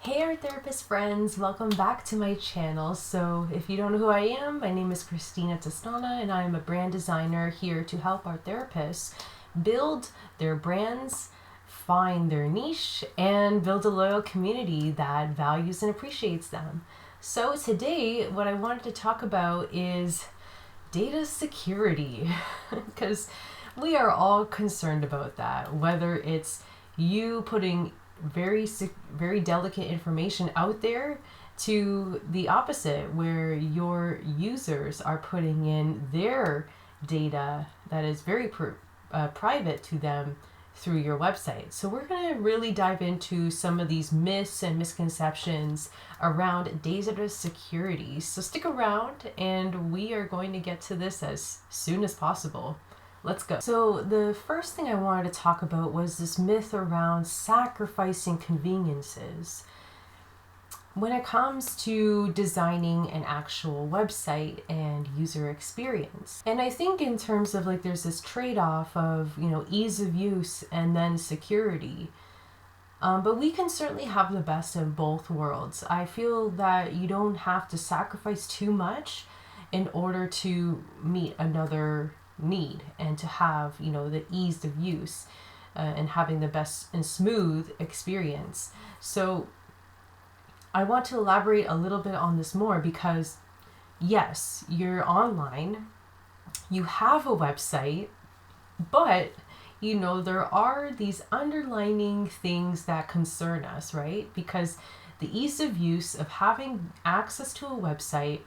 Hey art therapist friends, welcome back to my channel. So if you don't know who I am, my name is Christina Tostana and I am a brand designer here to help art therapists build their brands, find their niche, and build a loyal community that values and appreciates them. So today what I wanted to talk about is data security because we are all concerned about that, whether it's you putting very delicate information out there to the opposite where your users are putting in their data that is very private to them through your website. So we're going to really dive into some of these myths and misconceptions around data security. So stick around and we are going to get to this as soon as possible. Let's go. So the first thing I wanted to talk about was this myth around sacrificing conveniences when it comes to designing an actual website and user experience. And I think in terms of there's this trade-off of, ease of use and then security. But we can certainly have the best of both worlds. I feel that you don't have to sacrifice too much in order to meet another need and to have the ease of use and having the best and smooth experience. So I want to elaborate a little bit on this more because yes, you're online, you have a website, but there are these underlining things that concern us, right? Because the ease of use of having access to a website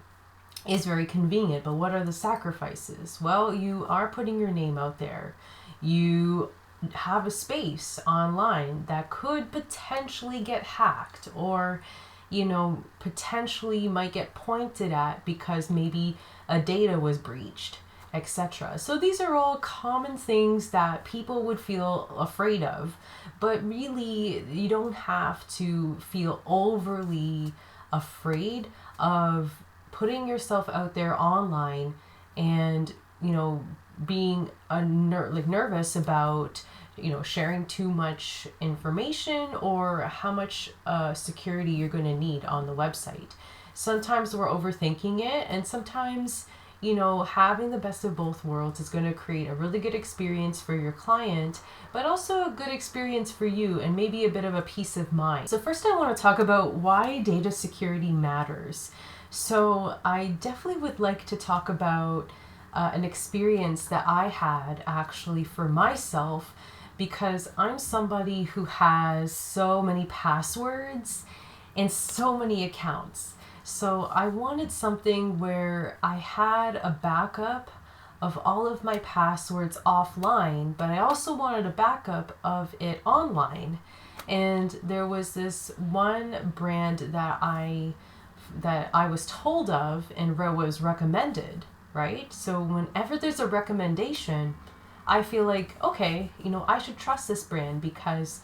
is very convenient, but what are the sacrifices? Well, you are putting your name out there. You have a space online that could potentially get hacked or, potentially might get pointed at because maybe a data was breached, etc. So these are all common things that people would feel afraid of, but really you don't have to feel overly afraid of putting yourself out there online and being nervous about sharing too much information or how much security you're going to need on the website. Sometimes we're overthinking it, and sometimes having the best of both worlds is going to create a really good experience for your client, but also a good experience for you and maybe a bit of a peace of mind. So first I want to talk about why data security matters. So I definitely would like to talk about an experience that I had actually for myself, because I'm somebody who has so many passwords and so many accounts. So I wanted something where I had a backup of all of my passwords offline, but I also wanted a backup of it online. And there was this one brand that I was told of and was recommended, right? So whenever there's a recommendation, I feel like, okay, I should trust this brand because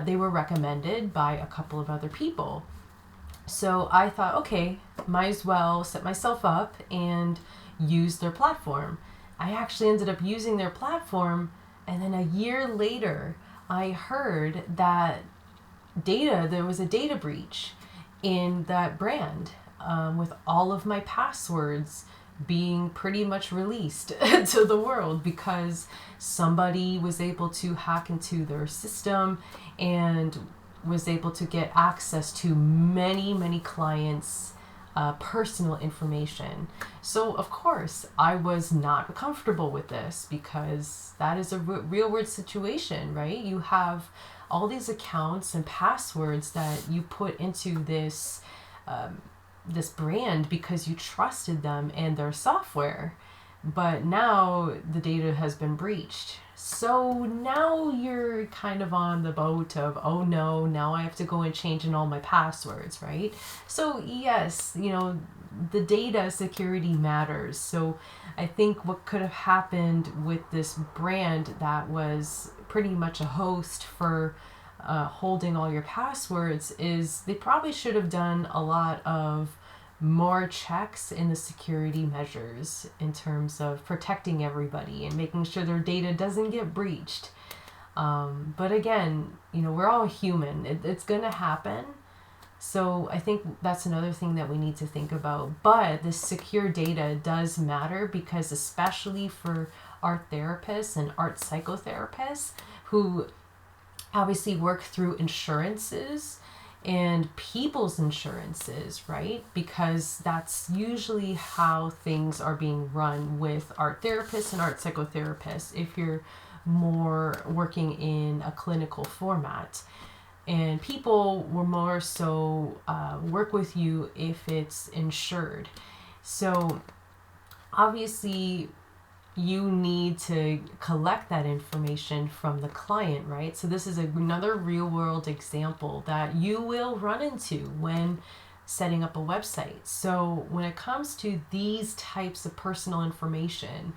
they were recommended by a couple of other people. So I thought, okay, might as well set myself up and use their platform. I actually ended up using their platform, and then a year later, I heard that there was a data breach in that brand, with all of my passwords being pretty much released to the world because somebody was able to hack into their system and was able to get access to many clients' personal information. So of course I was not comfortable with this because that is a real world situation, right? You have all these accounts and passwords that you put into this brand because you trusted them and their software, but now the data has been breached. So now you're kind of on the boat of, oh no, now I have to go and change in all my passwords, right? So yes, the data security matters. So I think what could have happened with this brand that was pretty much a host for holding all your passwords is they probably should have done a lot of more checks in the security measures in terms of protecting everybody and making sure their data doesn't get breached. But again, we're all human. It's going to happen. So I think that's another thing that we need to think about. But the secure data does matter, because especially for art therapists and art psychotherapists who obviously work through insurances and people's insurances, right? Because that's usually how things are being run with art therapists and art psychotherapists if you're more working in a clinical format. And people will more so work with you if it's insured. So obviously you need to collect that information from the client, right? So this is another real world example that you will run into when setting up a website. So when it comes to these types of personal information,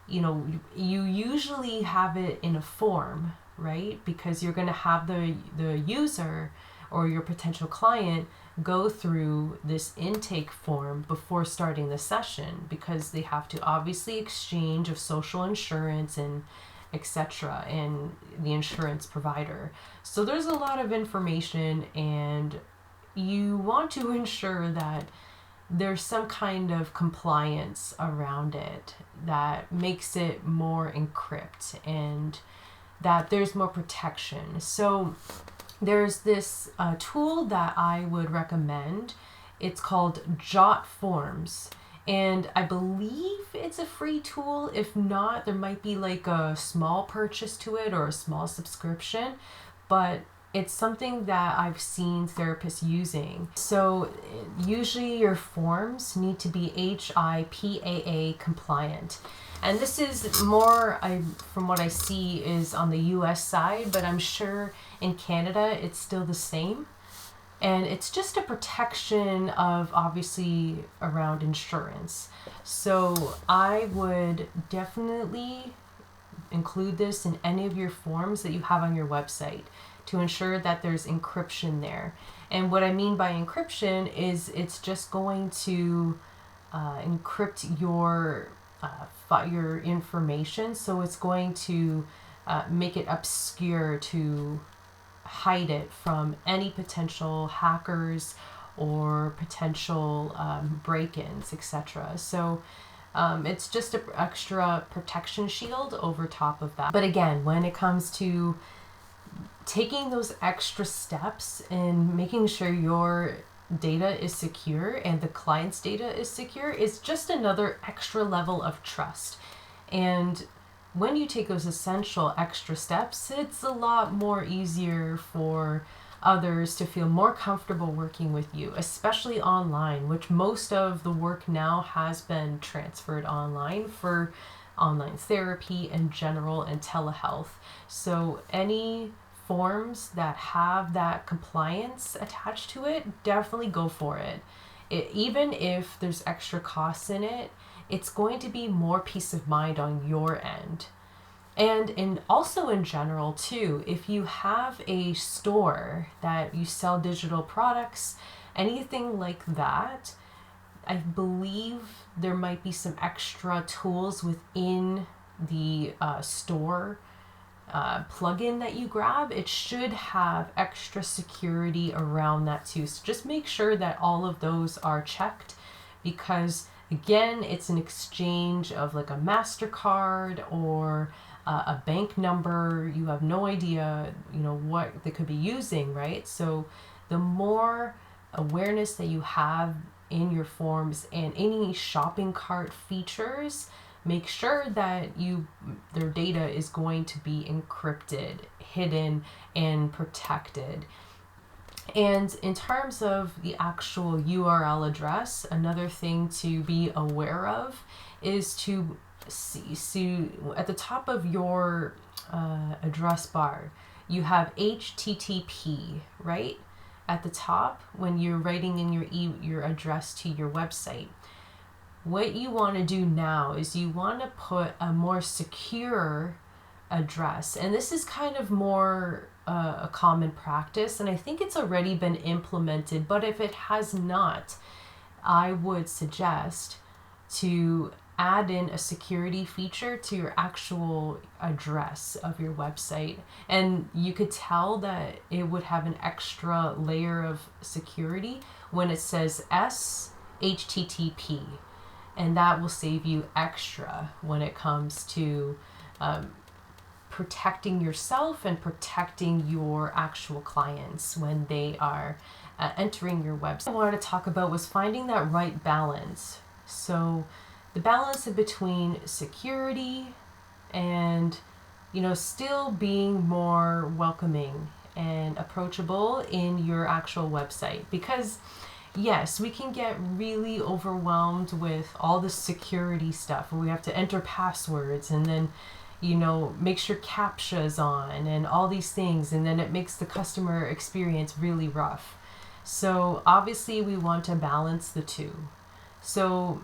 you usually have it in a form, right? Because you're going to have the user or your potential client go through this intake form before starting the session, because they have to obviously exchange of social insurance and etc. and the insurance provider. So there's a lot of information, and you want to ensure that there's some kind of compliance around it that makes it more encrypt and that there's more protection. So there's this tool that I would recommend. It's called Jotforms, and I believe it's a free tool. If not, there might be like a small purchase to it or a small subscription, but it's something that I've seen therapists using. So usually your forms need to be HIPAA compliant. And this is more, from what I see, is on the US side, but I'm sure in Canada it's still the same. And it's just a protection of, obviously, around insurance. So I would definitely include this in any of your forms that you have on your website to ensure that there's encryption there. And what I mean by encryption is it's just going to encrypt your information. So it's going to make it obscure to hide it from any potential hackers or potential break-ins, etc. So it's just an extra protection shield over top of that. But again, when it comes to taking those extra steps and making sure your data is secure and the client's data is secure is just another extra level of trust. And when you take those essential extra steps, it's a lot more easier for others to feel more comfortable working with you, especially online, which most of the work now has been transferred online for online therapy in general and telehealth. So any forms that have that compliance attached to it, definitely go for it. Even if there's extra costs in it, it's going to be more peace of mind on your end. And also in general too, if you have a store that you sell digital products, anything like that, I believe there might be some extra tools within the store plugin that you grab. It should have extra security around that too. So just make sure that all of those are checked, because again, it's an exchange of like a MasterCard or a bank number. You have no idea, what they could be using, right? So the more awareness that you have in your forms and any shopping cart features, make sure that their data is going to be encrypted, hidden, and protected. And in terms of the actual URL address, another thing to be aware of is to see at the top of your address bar, you have HTTP, right? At the top when you're writing in your address to your website. What you want to do now is you want to put a more secure address. And this is kind of more a common practice, and I think it's already been implemented, but if it has not, I would suggest to add in a security feature to your actual address of your website. And you could tell that it would have an extra layer of security when it says HTTP. And that will save you extra when it comes to protecting yourself and protecting your actual clients when they are entering your website. What I wanted to talk about was finding that right balance. So the balance in between security and, still being more welcoming and approachable in your actual website. Because yes, we can get really overwhelmed with all the security stuff where we have to enter passwords and then, make sure CAPTCHA is on and all these things. And then it makes the customer experience really rough. So obviously we want to balance the two. So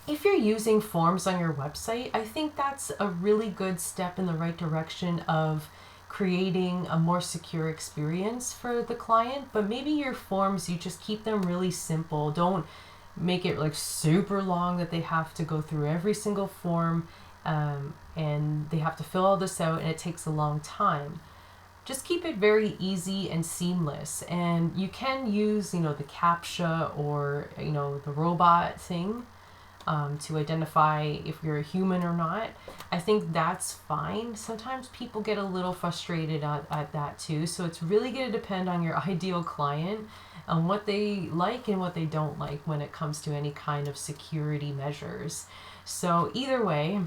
if you're using forms on your website, I think that's a really good step in the right direction of creating a more secure experience for the client. But maybe your forms, you just keep them really simple. Don't make it like super long that they have to go through every single form and they have to fill all this out and it takes a long time. Just keep it very easy and seamless. And you can use, the CAPTCHA or, the robot thing to identify if you're a human or not. I think that's fine. Sometimes people get a little frustrated at that too. So it's really going to depend on your ideal client and what they like and what they don't like when it comes to any kind of security measures. So either way,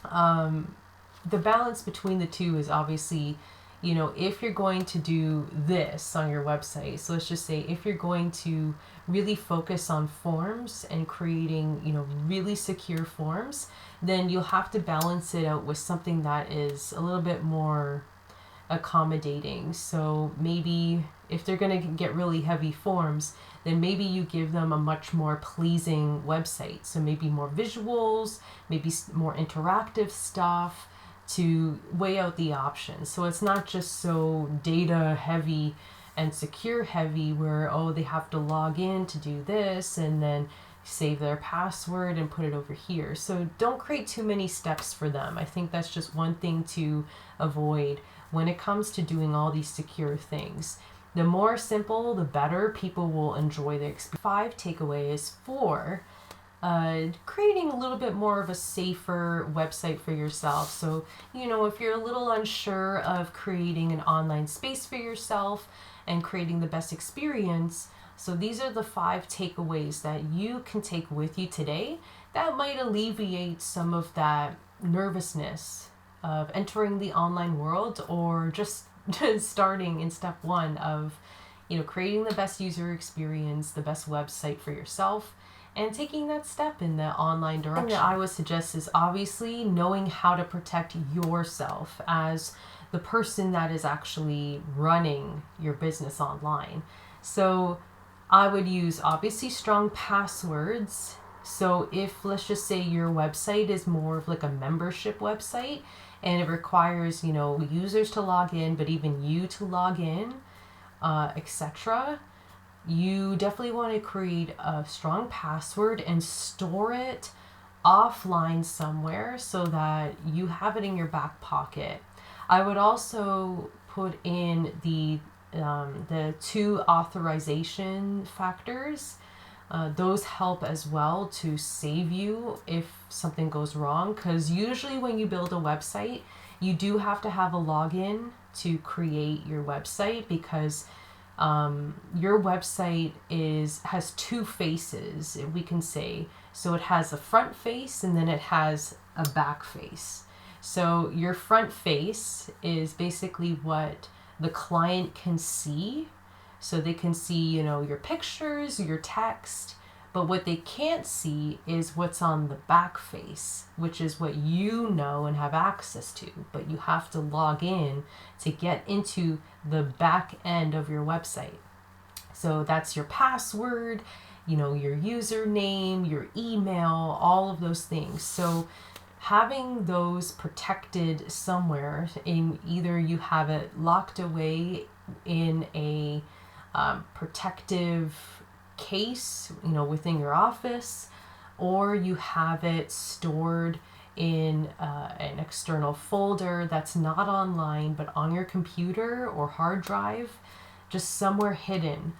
the balance between the two is obviously, if you're going to do this on your website, so let's just say if you're going to really focus on forms and creating, really secure forms, then you'll have to balance it out with something that is a little bit more accommodating. So maybe if they're going to get really heavy forms, then maybe you give them a much more pleasing website. So maybe more visuals, maybe more interactive stuff, to weigh out the options. So it's not just so data heavy and secure heavy where, they have to log in to do this and then save their password and put it over here. So don't create too many steps for them. I think that's just one thing to avoid when it comes to doing all these secure things. The more simple, the better. People will enjoy the experience. 5 takeaways for creating a little bit more of a safer website for yourself. So, if you're a little unsure of creating an online space for yourself and creating the best experience, so these are the 5 takeaways that you can take with you today that might alleviate some of that nervousness of entering the online world or just starting in step 1 of, creating the best user experience, the best website for yourself, and taking that step in the online direction. The thing that I would suggest is obviously knowing how to protect yourself as the person that is actually running your business online. So I would use obviously strong passwords. So if, let's just say, your website is more of like a membership website and it requires, users to log in, but even you to log in, etc., you definitely want to create a strong password and store it offline somewhere so that you have it in your back pocket. I would also put in the 2 authorization factors. Those help as well to save you if something goes wrong, because usually when you build a website, you do have to have a login to create your website, because your website has 2 faces, we can say. So it has a front face and then it has a back face. So your front face is basically what the client can see. So they can see, your pictures, your text, but what they can't see is what's on the back face, which is what you know and have access to, but you have to log in to get into the back end of your website. So that's your password, your username, your email, all of those things. So having those protected somewhere, in either you have it locked away in a protective case, within your office, or you have it stored in an external folder that's not online but on your computer or hard drive, just somewhere hidden,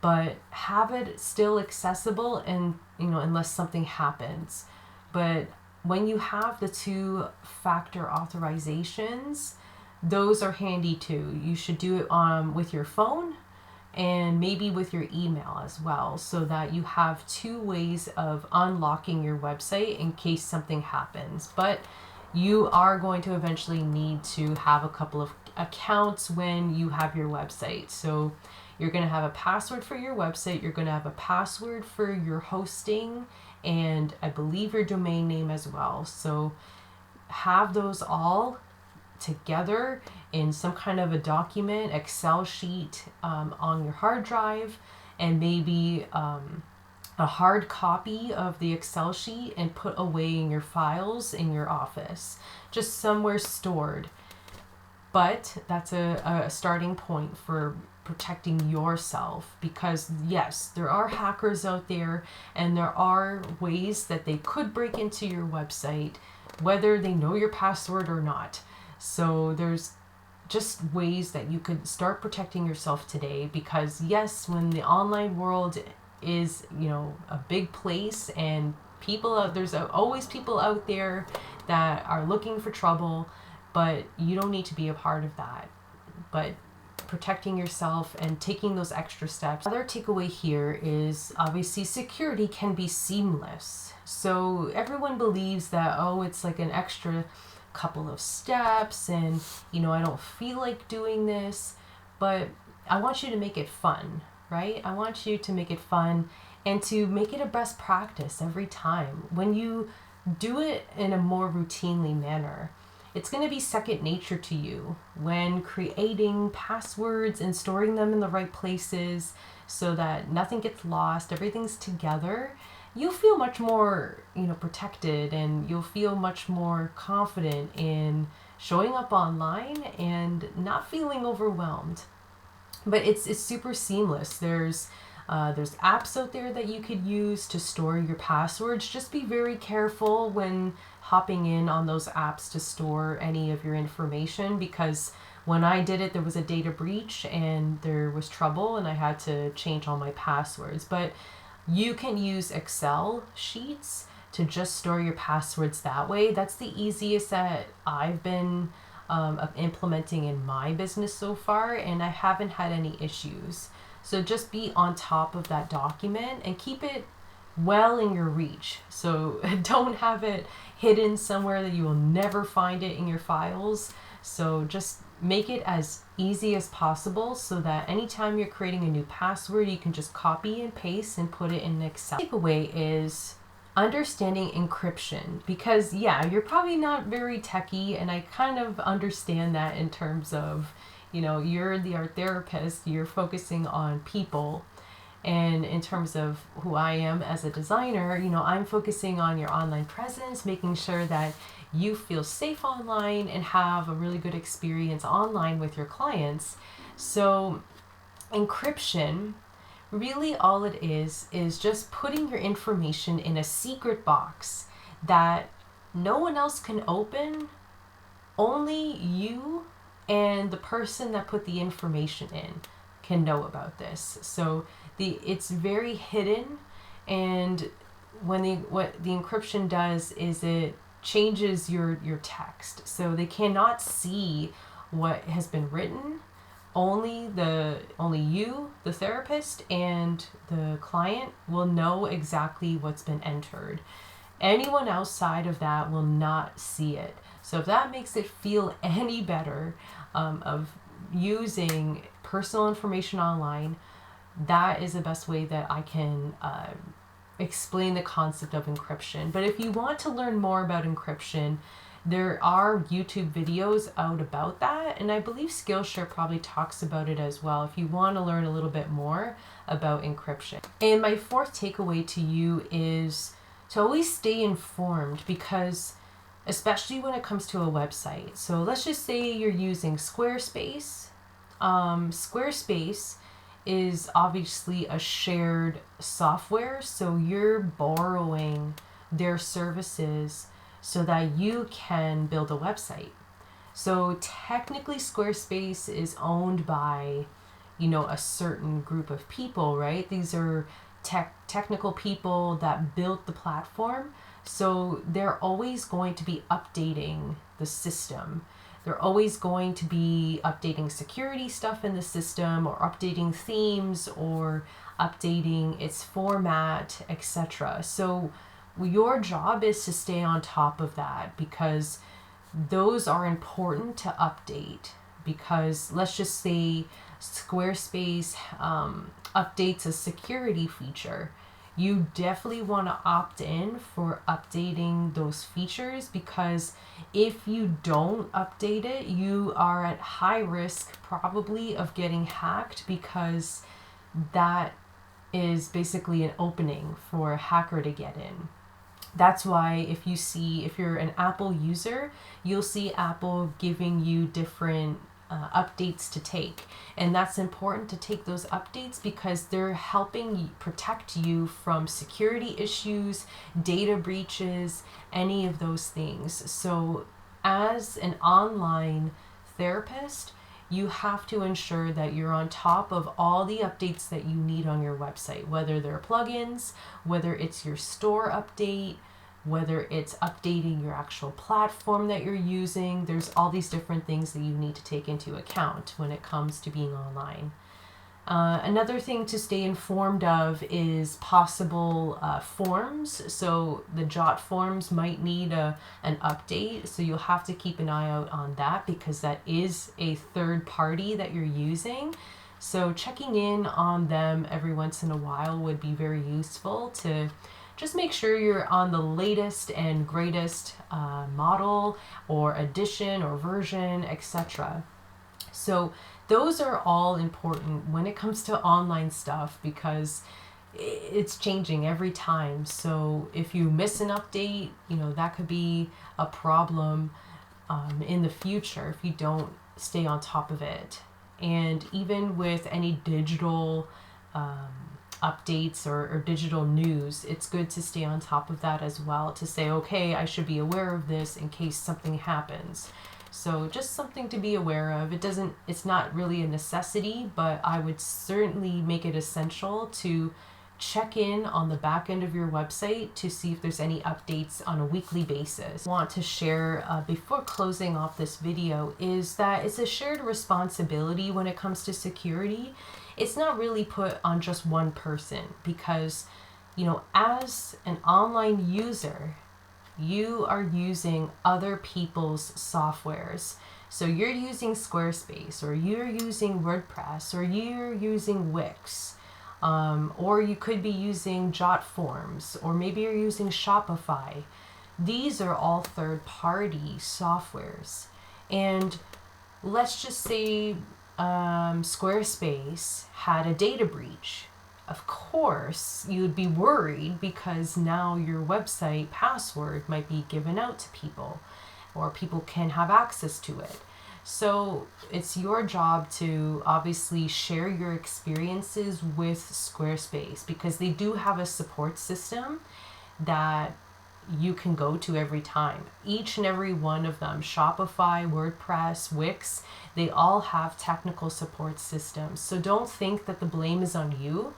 but have it still accessible, and unless something happens. But when you have the two-factor authorizations, those are handy too. You should do it with your phone and maybe with your email as well, so that you have two ways of unlocking your website in case something happens. But you are going to eventually need to have a couple of accounts when you have your website. So you're going to have a password for your website, you're going to have a password for your hosting, and I believe your domain name as well. So have those all together in some kind of a document, Excel sheet, on your hard drive, and maybe a hard copy of the Excel sheet, and put away in your files in your office, just somewhere stored. But that's a starting point for protecting yourself, because yes, there are hackers out there, and there are ways that they could break into your website, whether they know your password or not. So there's just ways that you could start protecting yourself today, because yes, when the online world is, a big place, and there's always people out there that are looking for trouble, but you don't need to be a part of that. But protecting yourself and taking those extra steps. Another takeaway here is obviously security can be seamless. So everyone believes that, it's like an extra couple of steps, and I don't feel like doing this, but I want you to make it fun, right? I want you to make it fun and to make it a best practice every time. When you do it in a more routinely manner, it's going to be second nature to you when creating passwords and storing them in the right places so that nothing gets lost, everything's together. You'll feel much more, protected, and you'll feel much more confident in showing up online and not feeling overwhelmed. But it's super seamless. There's apps out there that you could use to store your passwords. Just be very careful when hopping in on those apps to store any of your information, because when I did it, there was a data breach and there was trouble, and I had to change all my passwords. But you can use Excel sheets to just store your passwords that way. That's the easiest that I've been implementing in my business so far, and I haven't had any issues. So just be on top of that document and keep it well in your reach. So don't have it hidden somewhere that you will never find it in your files. So just make it as easy as possible so that anytime you're creating a new password, you can just copy and paste and put it in Excel. Takeaway is understanding encryption, because you're probably not very techie, and I kind of understand that in terms of, you're the art therapist, you're focusing on people. And in terms of who I am as a designer, I'm focusing on your online presence, making sure that you feel safe online and have a really good experience online with your clients. So encryption, really all it is just putting your information in a secret box that no one else can open, only you and the person that put the information in can know about this. So it's very hidden, and what the encryption does is it changes your text, so they cannot see what has been written. Only you, the therapist, and the client will know exactly what's been entered. Anyone outside of that will not see it. So if that makes it feel any better, of using personal information online, that is the best way that I can explain the concept of encryption. But if you want to learn more about encryption, there are YouTube videos out about that, and I believe Skillshare probably talks about it as well if you want to learn a little bit more about encryption. And my fourth takeaway to you is to always stay informed, because especially when it comes to a website. So let's just say you're using Squarespace. Squarespace is obviously a shared software, so you're borrowing their services so that you can build a website. So technically Squarespace is owned by, a certain group of people, right? These are technical people that built the platform. So they're always going to be updating the system. They're always going to be updating security stuff in the system, or updating themes, or updating its format, etc. So your job is to stay on top of that, because those are important to update. Because let's just say Squarespace updates a security feature, you definitely want to opt in for updating those features, because if you don't update it, you are at high risk probably of getting hacked, because that is basically an opening for a hacker to get in. That's why if you're an Apple user, you'll see Apple giving you different updates to take. And that's important to take those updates, because they're helping protect you from security issues, data breaches, any of those things. So as an online therapist, you have to ensure that you're on top of all the updates that you need on your website, whether they're plugins, whether it's your store update, whether it's updating your actual platform that you're using. There's all these different things that you need to take into account when it comes to being online. Another thing to stay informed of is possible forms. So the Jotforms might need an update, so you'll have to keep an eye out on that, because that is a third party that you're using. So checking in on them every once in a while would be very useful to just make sure you're on the latest and greatest model or edition or version, etc. So those are all important when it comes to online stuff, because it's changing every time. So if you miss an update, that could be a problem in the future if you don't stay on top of it. And even with any digital updates or digital news, it's good to stay on top of that as well, to say, okay, I should be aware of this in case something happens. So just something to be aware of. It's not really a necessity, but I would certainly make it essential to check in on the back end of your website to see if there's any updates on a weekly basis. I want to share before closing off this video is that it's a shared responsibility when it comes to security. It's not really put on just one person, because, as an online user, you are using other people's softwares. So you're using Squarespace, or you're using WordPress, or you're using Wix, or you could be using Jotforms, or maybe you're using Shopify. These are all third-party softwares. And let's just say Squarespace had a data breach. Of course, you'd be worried, because now your website password might be given out to people, or people can have access to it. So it's your job to obviously share your experiences with Squarespace, because they do have a support system that you can go to every time. Each and every one of them, Shopify, WordPress, Wix, they all have technical support systems. So don't think that the blame is on you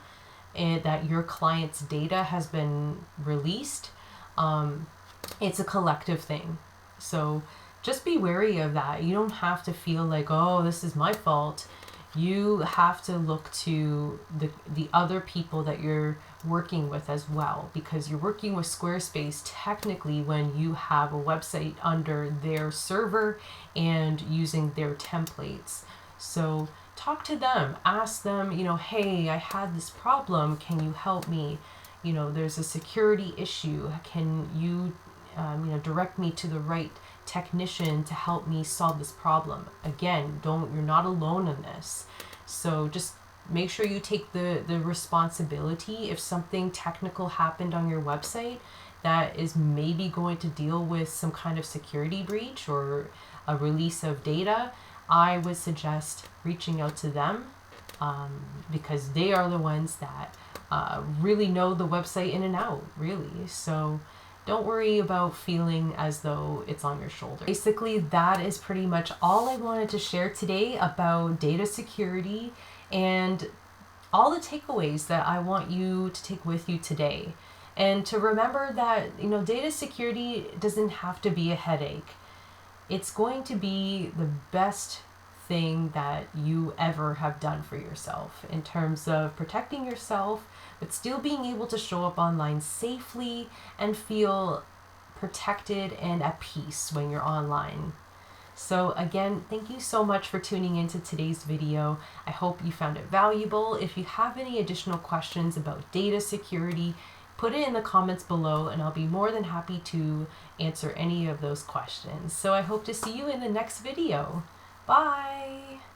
and that your client's data has been released. It's a collective thing. So just be wary of that. You don't have to feel like, oh, this is my fault. You have to look to the other people that you're working with as well, because you're working with Squarespace technically when you have a website under their server and using their templates. So talk to them, ask them, hey, I had this problem, can you help me? There's a security issue, can you direct me to the right technician to help me solve this problem? Again, you're not alone in this. So just make sure you take the responsibility. If something technical happened on your website that is maybe going to deal with some kind of security breach or a release of data, I would suggest reaching out to them because they are the ones that really know the website in and out, really. So don't worry about feeling as though it's on your shoulder. Basically, that is pretty much all I wanted to share today about data security and all the takeaways that I want you to take with you today. And to remember that, data security doesn't have to be a headache. It's going to be the best thing that you ever have done for yourself in terms of protecting yourself, but still being able to show up online safely and feel protected and at peace when you're online. So again, thank you so much for tuning into today's video. I hope you found it valuable. If you have any additional questions about data security, put it in the comments below and I'll be more than happy to answer any of those questions. So I hope to see you in the next video. Bye!